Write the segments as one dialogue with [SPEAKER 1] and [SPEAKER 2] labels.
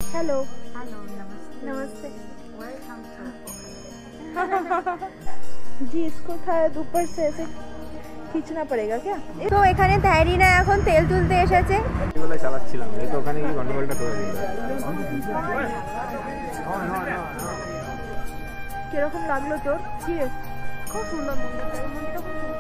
[SPEAKER 1] Hello
[SPEAKER 2] hello नमस्ते
[SPEAKER 1] नमस्ते।
[SPEAKER 2] Welcome
[SPEAKER 1] जी इसको शायद ऊपर से ऐसे खींचना पड़ेगा क्या? তো এখানে তাইরিনা এখন তেল তুলতে এসেছে।
[SPEAKER 3] এগুলো চালাচ্ছিলাম এই তো ওখানে কি গন্ডগোলটা করে দিল।
[SPEAKER 1] কিরকম লাগলো তোর? কি খুব সুন্দর মন্দিরটা, এই মন্দিরটা খুব সুন্দর।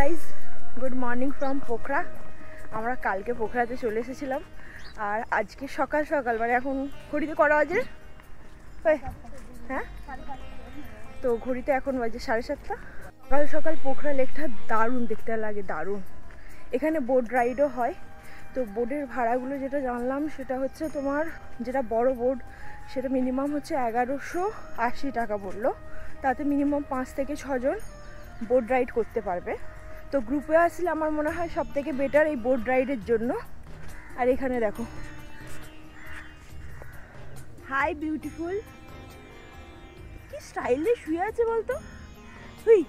[SPEAKER 1] Guys good morning from Pokhara. আমরা কালকে পোখরাতে চলে এসেছিলাম আর আজকে সকাল সকাল মানে এখন ঘড়িতে করা বাজে, হ্যাঁ তো ঘড়িতে এখন বাজে 7:30। সকাল সকাল পোখরা লেকটা দারুণ দেখতে লাগে, দারুণ। এখানে বোট রাইডও হয়। তো বোটের ভাড়াগুলো যেটা জানলাম সেটা হচ্ছে তোমার যেটা বড় বোট সেটা মিনিমাম হচ্ছে 1180 টাকা বললো। তাতে মিনিমাম 5 থেকে 6 জন বোট রাইড করতে পারবে। তো গ্রুপে আসলে আমার মনে হয় সব থেকে বেটার এই বোট রাইডের জন্য। আর এখানে দেখো, হাই বিউটিফুল, কি স্টাইলে শুয়ে আছে বলতো। হুই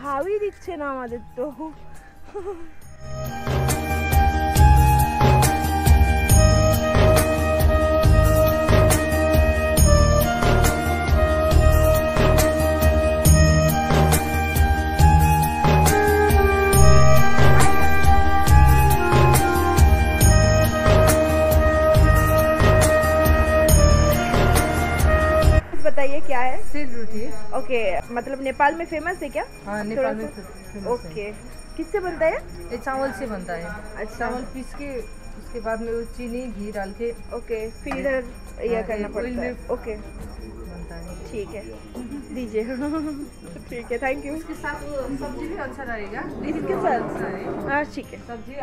[SPEAKER 1] ভাবই দিচ্ছে না আমাদের তো। बताइए क्या है?
[SPEAKER 2] सिल रोटी।
[SPEAKER 1] ओके, मतलब नेपाल में फेमस है क्या?
[SPEAKER 2] हाँ नेपाल में फेमस
[SPEAKER 1] ओके, किससे बनता है?
[SPEAKER 2] ये चावल से बनता है।
[SPEAKER 1] अच्छा,
[SPEAKER 2] चावल पीस के उसके बाद में वो चीनी घी डाल के
[SPEAKER 1] ओके, फिर इधर यह करना पड़ता है। ओके
[SPEAKER 2] बनता है।
[SPEAKER 1] ठीक है, दीजिए। ठीक है, थैंक यू।
[SPEAKER 2] उसके साथ वो सब्जी भी अच्छा रहेगा।
[SPEAKER 1] इसके साथ हाँ ठीक है,
[SPEAKER 2] सब्जी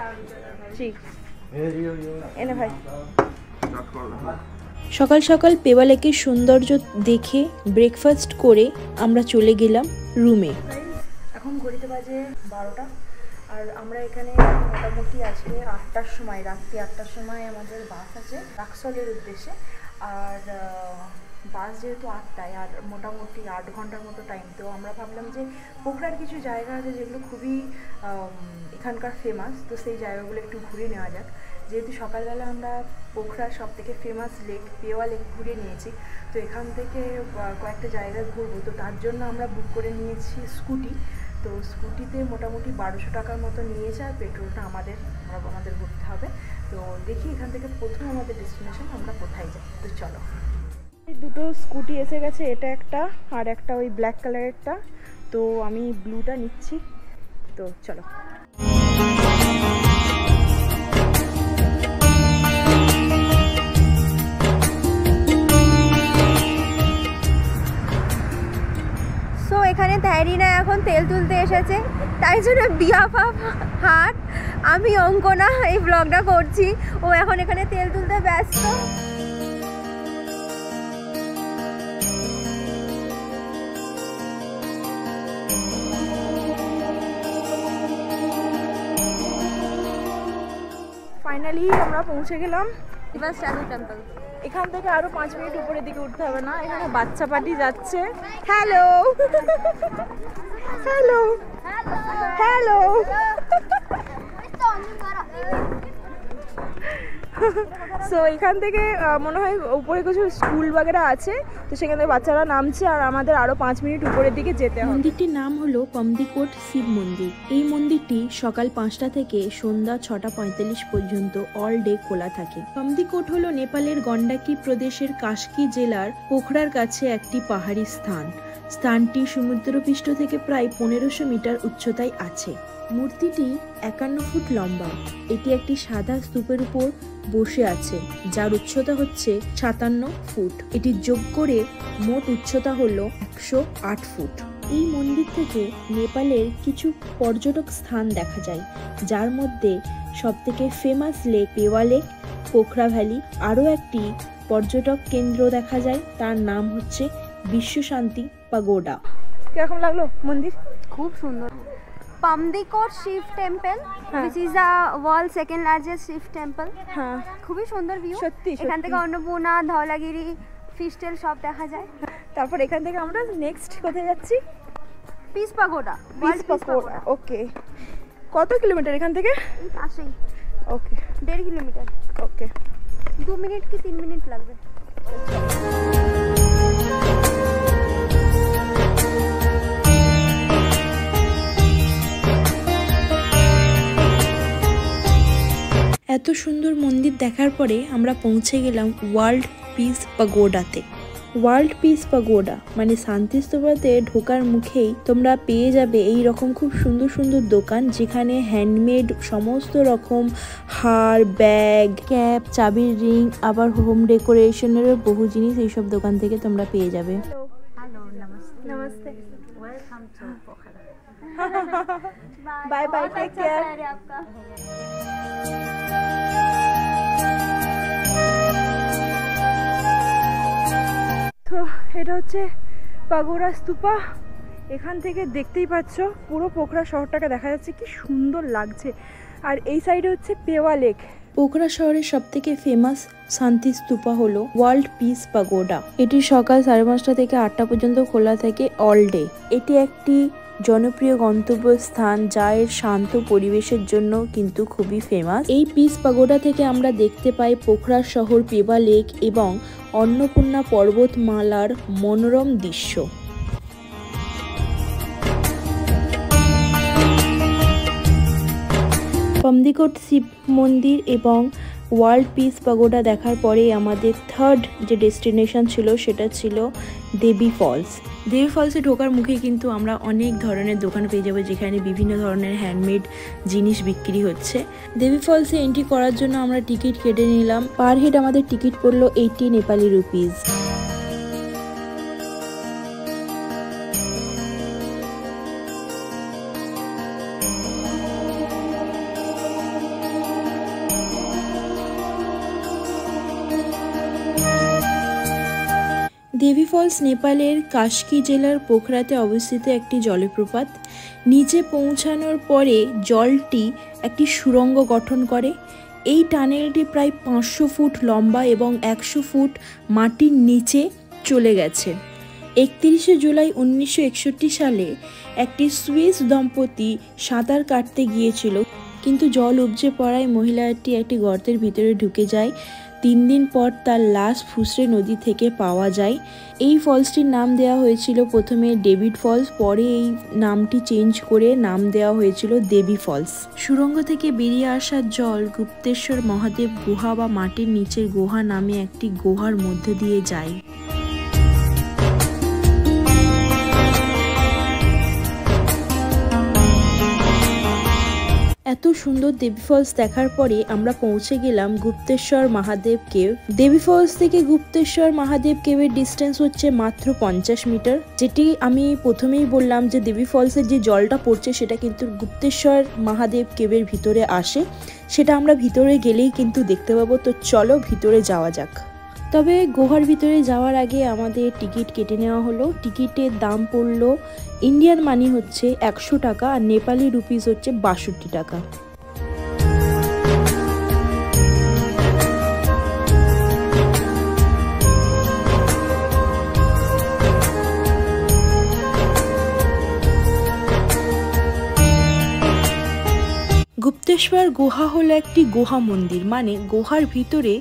[SPEAKER 1] ठीक। एने भाई
[SPEAKER 4] সকাল সকাল পেওয়া লেকের সৌন্দর্য দেখে ব্রেকফাস্ট করে আমরা চলে গেলাম রুমে।
[SPEAKER 1] এখন ঘড়িতে বাজে 12টা আর আমরা এখানে মোটামুটি আজকে 8টার সময়, রাত্রি 8টার সময় আমাদের বাস আছে রাক্সলের উদ্দেশ্যে। আর বাস যেহেতু 8টায় আর মোটামুটি 8 ঘন্টার মতো টাইম, তো আমরা ভাবলাম যে পোখরার কিছু জায়গা আছে যেগুলো খুবই এখানকার ফেমাস, তো সেই জায়গাগুলো একটু ঘুরে নেওয়া যাক। যেহেতু সকালবেলা আমরা পোখরার সব থেকে ফেমাস লেক পেওয়া লেক ঘুরে নিয়েছি, তো এখান থেকে কয়েকটা জায়গায় ঘুরবো, তো তার জন্য আমরা বুক করে নিয়েছি স্কুটি। তো স্কুটিতে মোটামুটি 1200 টাকার মতো নিয়েছে আর পেট্রোলটা আমাদের ভরতে হবে। তো দেখি এখান থেকে প্রথম আমাদের ডেস্টিনেশন আমরা কোথায় যাই। তো চলো, এই দুটো স্কুটি এসে গেছে, এটা একটা আর একটা ওই ব্ল্যাক কালারেরটা। তো আমি ব্লুটা নিচ্ছি, তো চলো। এখানে তাইরিনা এখন তেল তুলতে এসেছে, তাই জন্য বিহাফ অফ হার্ট আমি অঙ্কনা এই ব্লগটা করছি। ও এখন এখানে তেল তুলতে ব্যস্ত। ফাইনালি আমরা পৌঁছে গেলাম শিবা স্ট্যাচু টেম্পল। এখান থেকে আরো 5 মিনিট উপরের দিকে উঠতে হবে না। এখানে বাচ্চা পার্টি যাচ্ছে। Hello hello hello. সো এখান থেকে মনে হয় উপরে কিছু স্কুল বাগেরা আছে, তো সেখান থেকে বাচ্চারা নামছে আর আমাদের আরো 5 মিনিট উপরের দিকে যেতে হবে।
[SPEAKER 4] মন্দিরটির নাম হলো পমদিকোট শিব মন্দির। এই মন্দিরটি সকাল 5টা থেকে সন্ধ্যা 6:45 পর্যন্ত অল ডে খোলা থাকে। পমদিকোট হলো নেপালের গন্ডাকি প্রদেশের কাস্কি জেলার পোখরার কাছে একটি পাহাড়ি স্থান। স্থানটি সমুদ্রপৃষ্ঠ থেকে প্রায় 1500 মিটার উচ্চতায় আছে। মূর্তিটি 51 ফুট লম্বা। এটি একটি সাদা স্তূপের উপর বসে আছে যার উচ্চতা হচ্ছে 57 ফুট। এটি যোগ করে মোট উচ্চতা হলো 108 ফুট। এই মন্দির থেকে নেপালের কিছু পর্যটক স্থান দেখা যায়, যার মধ্যে সবথেকে famous lake Phewa lake, Pokhara valley. আরও একটি পর্যটক কেন্দ্র দেখা যায়, তার নাম হচ্ছে বিশ্ব শান্তি পাগোডা।
[SPEAKER 1] কিরকম লাগলো মন্দির?
[SPEAKER 5] খুব সুন্দর। Pumdikot Shiva temple, which is the world second largest Shiva temple.
[SPEAKER 1] হ্যাঁ
[SPEAKER 5] খুবই সুন্দর ভিউ।
[SPEAKER 1] সত্যি
[SPEAKER 5] এখান থেকে অন্নপূর্ণা, ধওলাগিরি, ফিশ টেল সব দেখা যায়।
[SPEAKER 1] তারপর এখান থেকে আমরা নেক্সট কোথায় যাচ্ছি?
[SPEAKER 5] Peace pagoda,
[SPEAKER 1] peace pagoda. Okay, কত কিলোমিটার এখান থেকে?
[SPEAKER 5] এই পাশেই।
[SPEAKER 1] ওকে,
[SPEAKER 5] 1.5 কিলোমিটার।
[SPEAKER 1] ওকে,
[SPEAKER 5] 2 মিনিট কি 3 মিনিট লাগবে।
[SPEAKER 4] এত সুন্দর মন্দির দেখার পরে আমরা পৌঁছে গেলাম ওয়ার্ল্ড পিস পাগোডাতে। ওয়ার্ল্ড পিস পাগোডা মানে শান্তিস্তূপাতে ঢোকার মুখেই তোমরা পেয়ে যাবে এই রকম খুব সুন্দর সুন্দর দোকান, যেখানে হ্যান্ডমেড সমস্ত রকম হার, ব্যাগ, ক্যাপ, চাবির রিং, আবার হোম ডেকোরেশনেরও বহু জিনিস এইসব দোকান থেকে তোমরা পেয়ে যাবে।
[SPEAKER 5] हेलो नमस्ते।
[SPEAKER 1] नमस्ते।
[SPEAKER 5] Welcome to Pokhara.
[SPEAKER 1] Bye bye, take care.
[SPEAKER 5] आपका
[SPEAKER 1] তো এটা হচ্ছে পাগোড়া স্তূপা। এখান থেকে দেখতেই পাচ্ছ পুরো পোখরা শহরটাকে দেখা যাচ্ছে, কি সুন্দর লাগছে। আর এই সাইডে হচ্ছে পেওয়া লেক।
[SPEAKER 4] পোখরা শহরের সব থেকে ফেমাস শান্তি স্তূপা হলো ওয়ার্ল্ড পিস পাগোডা। এটি সকাল 5:30 থেকে 8টা পর্যন্ত খোলা থাকে অল ডে। এটি একটি জনপ্রিয় গন্তব্যস্থান যা এর শান্ত পরিবেশের জন্য কিন্তু খুবই ফেমাস। এই পিস পাগোডা থেকে আমরা দেখতে পাই পোখরা শহর, পেবা লেক এবং অন্নপূর্ণা পর্বতমালার মনোরম দৃশ্য। পমদিকোট শিব মন্দির এবং ওয়ার্ল্ড পিস পাগোডা দেখার পরে আমাদের থার্ড যে ডেস্টিনেশন ছিল সেটা ছিল দেবী ফলস। দেবী ফলসে ঢোকার মুখে কিন্তু আমরা অনেক ধরনের দোকান পেয়ে যাবো, যেখানে বিভিন্ন ধরনের হ্যান্ডমেড জিনিস বিক্রি হচ্ছে। দেবী ফলসে এন্ট্রি করার জন্য আমরা টিকিট কেটে নিলাম। পার হেড আমাদের টিকিট পড়লো 80 নেপালি রুপিস। দেবী ফলস নেপালের কাস্কি জেলার পোখরাতে অবস্থিত একটি জলপ্রপাত। নিচে পৌঁছানোর পরে জলটি একটি সুড়ঙ্গ গঠন করে। এই টানেলটি প্রায় 500 ফুট লম্বা এবং 100 ফুট মাটির নিচে চলে গেছে। 31শে জুলাই 1961 সালে একটি সুইস দম্পতি সাঁতার কাটতে গিয়েছিল, কিন্তু জল উপচে পড়ায় মহিলাটি একটি গর্তের ভিতরে ঢুকে যায়। 3 দিন পর তার লাশ ফুসরে নদী থেকে পাওয়া যায়। এই ফলসটির নাম দেওয়া হয়েছিল প্রথমে ডেভিড ফলস, পরে এই নামটি চেঞ্জ করে নাম দেওয়া হয়েছিল দেবী ফলস। সুড়ঙ্গ থেকে বেরিয়ে আসা জল গুপ্তেশ্বর মহাদেব গুহা বা মাটির নিচের গুহা নামে একটি গুহার মধ্য দিয়ে যায়। এত সুন্দর দেবী ফলস দেখার পরে আমরা পৌঁছে গেলাম গুপ্তেশ্বর মহাদেব কেভ। দেবী ফলস থেকে গুপ্তেশ্বর মহাদেব কেভের ডিস্টেন্স হচ্ছে মাত্র 50 মিটার। যেটি আমি প্রথমেই বললাম যে দেবী ফলসের যে জলটা পড়ছে সেটা কিন্তু গুপ্তেশ্বর মহাদেব কেভের ভিতরে আসে, সেটা আমরা ভিতরে গেলেই কিন্তু দেখতে পাবো। তো চলো ভিতরে যাওয়া যাক। তবে গুহার ভিতরে যাওয়ার আগে আমাদের টিকিট কেটে নেওয়া হলো। টিকিটের দাম পড়লো ইন্ডিয়ান মানি হচ্ছে 100 টাকা আর নেপালি রুপিস হচ্ছে 62 টাকা। গুপ্তেশ্বর গুহা হলো একটি গুহা মন্দির, মানে গুহার ভিতরে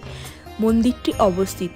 [SPEAKER 4] মন্দিরটি অবস্থিত।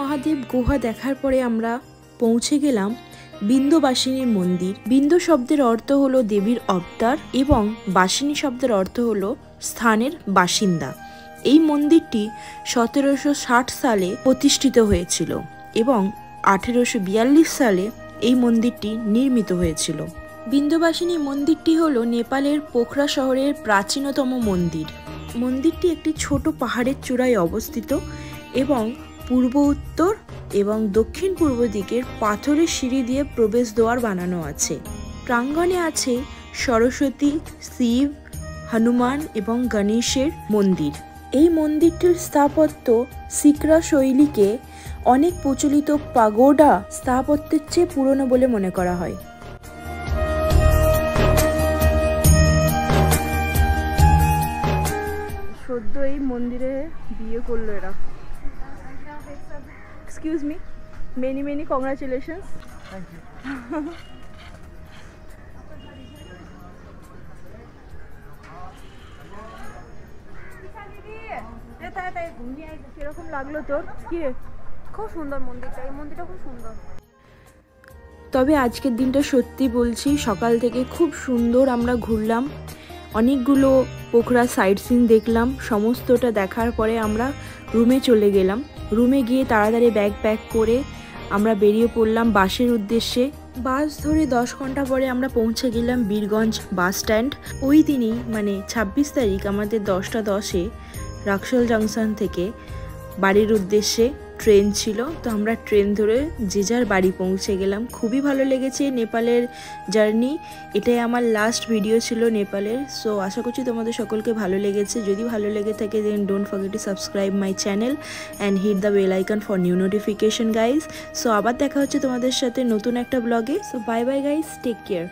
[SPEAKER 4] মহাদেব গুহা দেখার পরে আমরা পৌঁছে গেলাম বিন্দুবাসিনীর মন্দির। বিন্দু শব্দের অর্থ হলো দেবীর অবতার এবং বাসিনী শব্দের অর্থ হলো স্থানের বাসিন্দা। এই মন্দিরটি 1760 সালে প্রতিষ্ঠিত হয়েছিল এবং 1842 সালে এই মন্দিরটি নির্মিত হয়েছিল। বিন্দুবাসিনী মন্দিরটি হলো নেপালের পোখরা শহরের প্রাচীনতম মন্দির। মন্দিরটি একটি ছোট পাহাড়ের চূড়ায় অবস্থিত এবং পূর্ব উত্তর এবং দক্ষিণ পূর্ব দিকের পাথরের সিঁড়ি দিয়ে প্রবেশদ্বার বানানো আছে। প্রাঙ্গণে আছে সরস্বতী, শিব, হনুমান এবং গণেশের মন্দির। এই মন্দিরটির স্থাপত্য সিকরা শৈলীকে অনেক প্রচলিত পাগোডা স্থাপত্যের চেয়ে পুরনো বলে মনে করা হয়।
[SPEAKER 1] সদ্য এই মন্দিরে বিয়ে করলো এরা। Excuse me, many many congratulations. কিরকম লাগলো তোর? কি রে?
[SPEAKER 5] খুব সুন্দর মন্দিরটা, এই মন্দিরটা খুব সুন্দর।
[SPEAKER 4] তবে আজকের দিনটা সত্যি বলছি সকাল থেকে খুব সুন্দর আমরা ঘুরলাম, অনেকগুলো পোখরা সাইট সিন দেখলাম। সমস্তটা দেখার পরে আমরা রুমে চলে গেলাম। রুমে গিয়ে তাড়াতাড়ি ব্যাগ প্যাক করে আমরা বেরিয়ে পড়লাম বাসের উদ্দেশ্যে। বাস ধরে 10 ঘন্টা পরে আমরা পৌঁছে গেলাম বীরগঞ্জ বাস স্ট্যান্ড। ওই দিনই মানে 26 তারিখ আমাদের 10টা 10-এ রাক্সল জাংশন থেকে বাড়ির উদ্দেশ্যে ট্রেন ছিল। তো আমরা ট্রেন ধরে যে যার বাড়ি পৌঁছে গেলাম। খুবই ভালো লেগেছে নেপালের জার্নি। এটাই আমার লাস্ট ভিডিও ছিল নেপালের। সো আশা করছি তোমাদের সকলকে ভালো লেগেছে। যদি ভালো লেগে থাকে then don't forget to subscribe my channel and hit the bell icon for new notification guys. So আবার দেখা হচ্ছে তোমাদের সাথে নতুন একটা ব্লগে। So bye bye guys, take care.